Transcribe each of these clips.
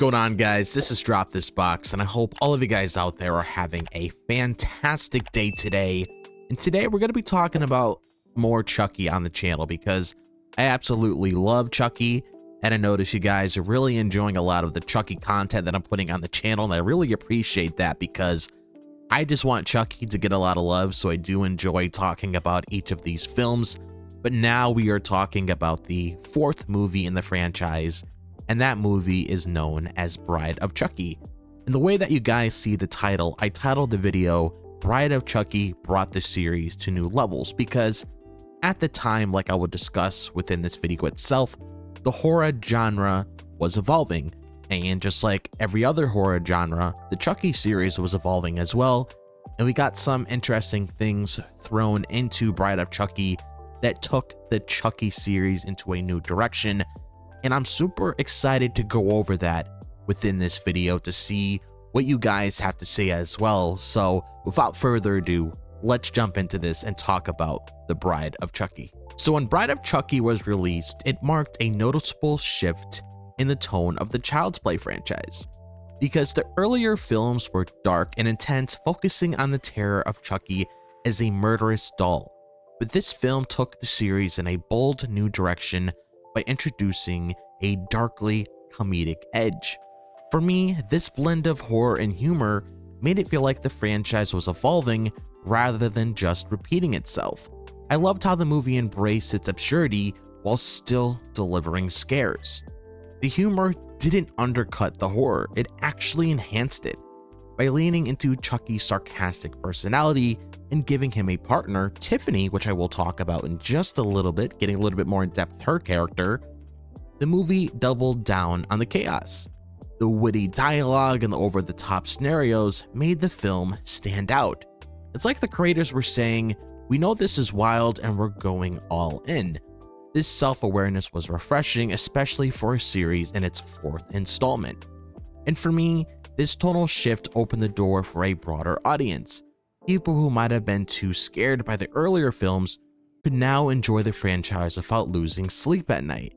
going on, guys? This is DropThisBox, and I hope all of you guys out there are having a fantastic day today. And today we're going to be talking about more Chucky on the channel because I absolutely love Chucky, and I notice you guys are really enjoying a lot of the Chucky content that I'm putting on the channel, and I really appreciate that because I just want Chucky to get a lot of love, so I do enjoy talking about each of these films. But now we are talking about the fourth movie in the franchise, and that movie is known as Bride of Chucky. And the way that you guys see the title, I titled the video, Bride of Chucky brought the series to new levels, because at the time, like I will discuss within this video itself, the horror genre was evolving. And just like every other horror genre, the Chucky series was evolving as well. And we got some interesting things thrown into Bride of Chucky that took the Chucky series into a new direction. And I'm super excited to go over that within this video to see what you guys have to say as well. So without further ado, let's jump into this and talk about the Bride of Chucky. So when Bride of Chucky was released, it marked a noticeable shift in the tone of the Child's Play franchise, because the earlier films were dark and intense, focusing on the terror of Chucky as a murderous doll. But this film took the series in a bold new direction by introducing a darkly comedic edge. For me, this blend of horror and humor made it feel like the franchise was evolving rather than just repeating itself. I loved how the movie embraced its absurdity while still delivering scares. The humor didn't undercut the horror, it actually enhanced it. By leaning into Chucky's sarcastic personality and giving him a partner, Tiffany, which I will talk about in just a little bit, getting a little bit more in depth her character, the movie doubled down on the chaos. The witty dialogue and the over-the-top scenarios made the film stand out. It's like the creators were saying, we know this is wild and we're going all in. This self-awareness was refreshing, especially for a series in its fourth installment. And for me, this tonal shift opened the door for a broader audience. People who might have been too scared by the earlier films could now enjoy the franchise without losing sleep at night.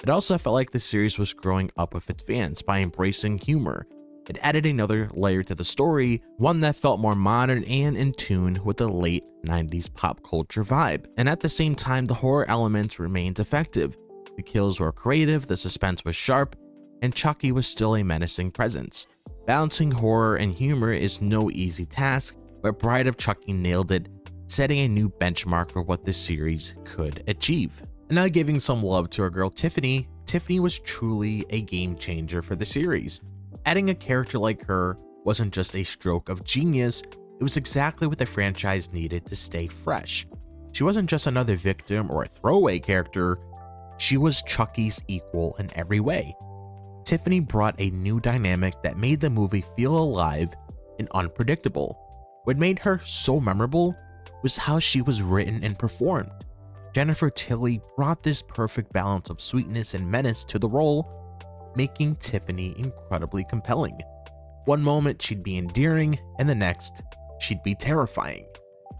It also felt like the series was growing up with its fans by embracing humor. It added another layer to the story, one that felt more modern and in tune with the late 90s pop culture vibe. And at the same time, the horror elements remained effective. The kills were creative, the suspense was sharp, and Chucky was still a menacing presence. Balancing horror and humor is no easy task, but Bride of Chucky nailed it, setting a new benchmark for what this series could achieve. And now giving some love to our girl Tiffany, Tiffany was truly a game changer for the series. Adding a character like her wasn't just a stroke of genius, it was exactly what the franchise needed to stay fresh. She wasn't just another victim or a throwaway character, she was Chucky's equal in every way. Tiffany brought a new dynamic that made the movie feel alive and unpredictable. What made her so memorable was how she was written and performed. Jennifer Tilly brought this perfect balance of sweetness and menace to the role, making Tiffany incredibly compelling. One moment she'd be endearing, and the next, she'd be terrifying.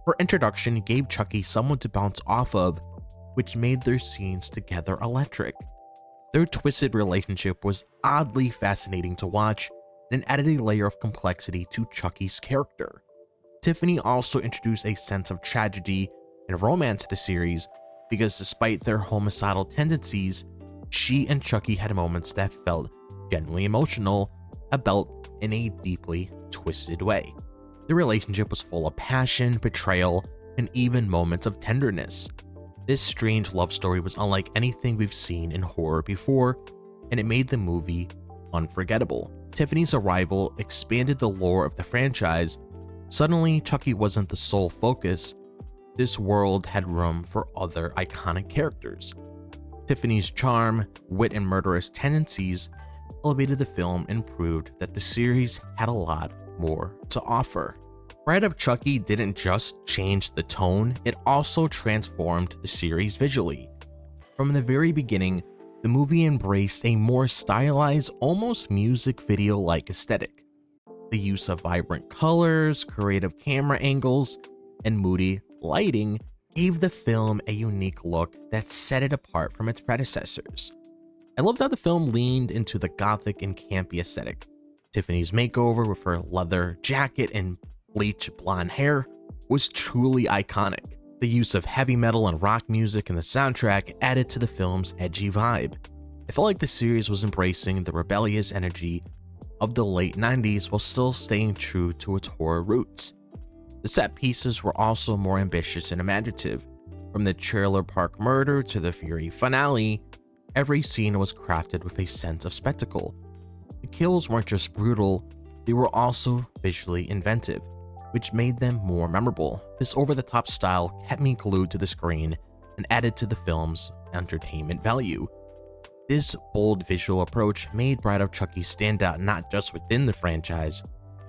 Her introduction gave Chucky someone to bounce off of, which made their scenes together electric. Their twisted relationship was oddly fascinating to watch and added a layer of complexity to Chucky's character. Tiffany also introduced a sense of tragedy and romance to the series because despite their homicidal tendencies, she and Chucky had moments that felt genuinely emotional, about in a deeply twisted way. The relationship was full of passion, betrayal, and even moments of tenderness. This strange love story was unlike anything we've seen in horror before, and it made the movie unforgettable. Tiffany's arrival expanded the lore of the franchise. Suddenly, Chucky wasn't the sole focus. This world had room for other iconic characters. Tiffany's charm, wit, and murderous tendencies elevated the film and proved that the series had a lot more to offer. Bride of Chucky didn't just change the tone, it also transformed the series visually. From the very beginning, the movie embraced a more stylized, almost music video-like aesthetic. The use of vibrant colors, creative camera angles, and moody lighting gave the film a unique look that set it apart from its predecessors. I loved how the film leaned into the gothic and campy aesthetic. Tiffany's makeover with her leather jacket and bleach blonde hair was truly iconic. The use of heavy metal and rock music in the soundtrack added to the film's edgy vibe. I felt like the series was embracing the rebellious energy of the late 90s while still staying true to its horror roots. The set pieces were also more ambitious and imaginative. From the trailer park murder to the Fury finale, every scene was crafted with a sense of spectacle. The kills weren't just brutal, they were also visually inventive, which made them more memorable. This over-the-top style kept me glued to the screen and added to the film's entertainment value. This bold visual approach made Bride of Chucky stand out not just within the franchise,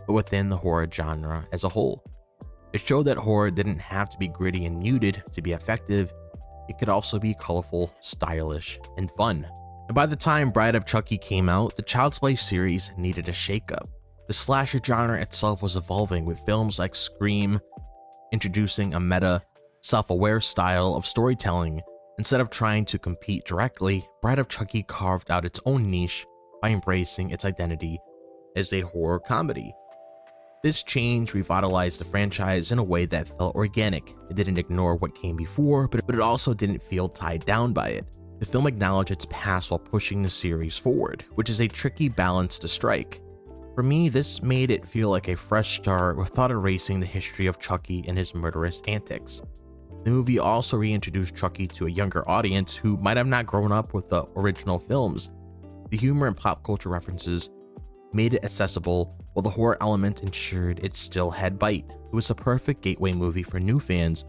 but within the horror genre as a whole. It showed that horror didn't have to be gritty and muted to be effective. It could also be colorful, stylish, and fun. And by the time Bride of Chucky came out, the Child's Play series needed a shakeup. The slasher genre itself was evolving, with films like Scream introducing a meta, self-aware style of storytelling. Instead of trying to compete directly, Bride of Chucky carved out its own niche by embracing its identity as a horror comedy. This change revitalized the franchise in a way that felt organic. It didn't ignore what came before, but it also didn't feel tied down by it. The film acknowledged its past while pushing the series forward, which is a tricky balance to strike. For me, this made it feel like a fresh start without erasing the history of Chucky and his murderous antics. The movie also reintroduced Chucky to a younger audience who might have not grown up with the original films. The humor and pop culture references made it accessible, while the horror element ensured it still had bite. It was a perfect gateway movie for new fans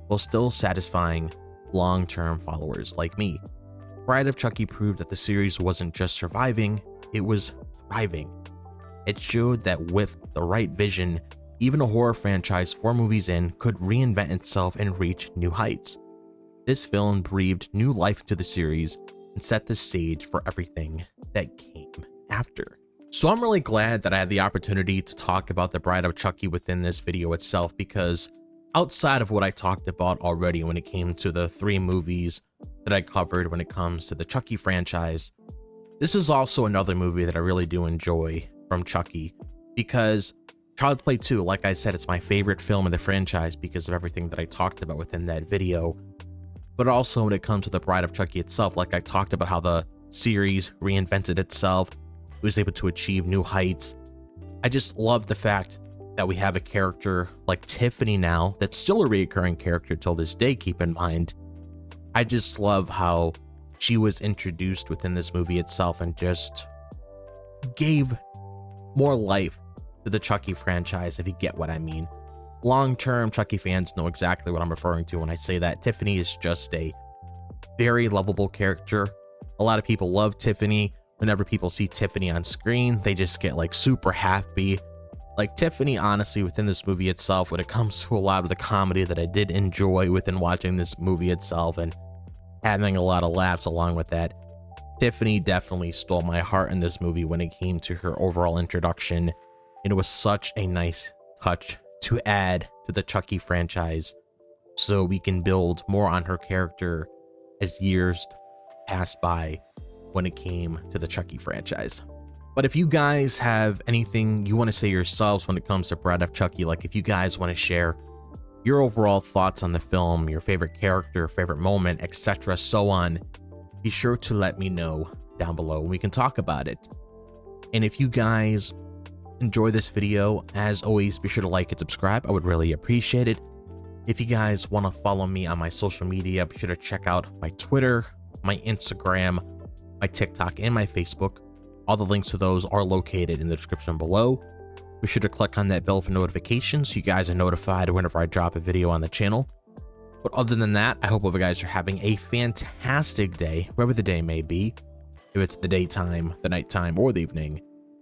while still satisfying long-term followers like me. Bride of Chucky proved that the series wasn't just surviving, it was thriving. It showed that with the right vision, even a horror franchise 4 movies in could reinvent itself and reach new heights. This film breathed new life into the series and set the stage for everything that came after. So I'm really glad that I had the opportunity to talk about the Bride of Chucky within this video itself, because outside of what I talked about already when it came to the 3 movies that I covered when it comes to the Chucky franchise, this is also another movie that I really do enjoy from Chucky, because Child's Play 2, like I said, it's my favorite film in the franchise because of everything that I talked about within that video. But also when it comes to the Bride of Chucky itself, like I talked about how the series reinvented itself, it was able to achieve new heights. I just love the fact that we have a character like Tiffany now that's still a recurring character till this day, keep in mind. I just love how she was introduced within this movie itself and just gave more life to the Chucky franchise, if you get what I mean. Long-term Chucky fans know exactly what I'm referring to when I say that. Tiffany is just a very lovable character. A lot of people love Tiffany. Whenever people see Tiffany on screen, they just get like super happy. Like Tiffany, honestly, within this movie itself, when it comes to a lot of the comedy that I did enjoy within watching this movie itself and having a lot of laughs along with that, Tiffany definitely stole my heart in this movie when it came to her overall introduction. And it was such a nice touch to add to the Chucky franchise so we can build more on her character as years passed by when it came to the Chucky franchise. But if you guys have anything you want to say yourselves when it comes to Bride of Chucky, like if you guys want to share your overall thoughts on the film, your favorite character, favorite moment, etc., so on, be sure to let me know down below and we can talk about it. And if you guys enjoy this video, as always, be sure to like and subscribe. I would really appreciate it. If you guys want to follow me on my social media, be sure to check out my Twitter, my Instagram, my TikTok, and my Facebook. All the links to those are located in the description below. Be sure to click on that bell for notifications so you guys are notified whenever I drop a video on the channel. But other than that, I hope all of you guys are having a fantastic day, wherever the day may be. If it's the daytime, the nighttime, or the evening.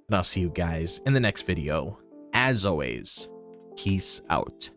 And I'll see you guys in the next video. As always, peace out.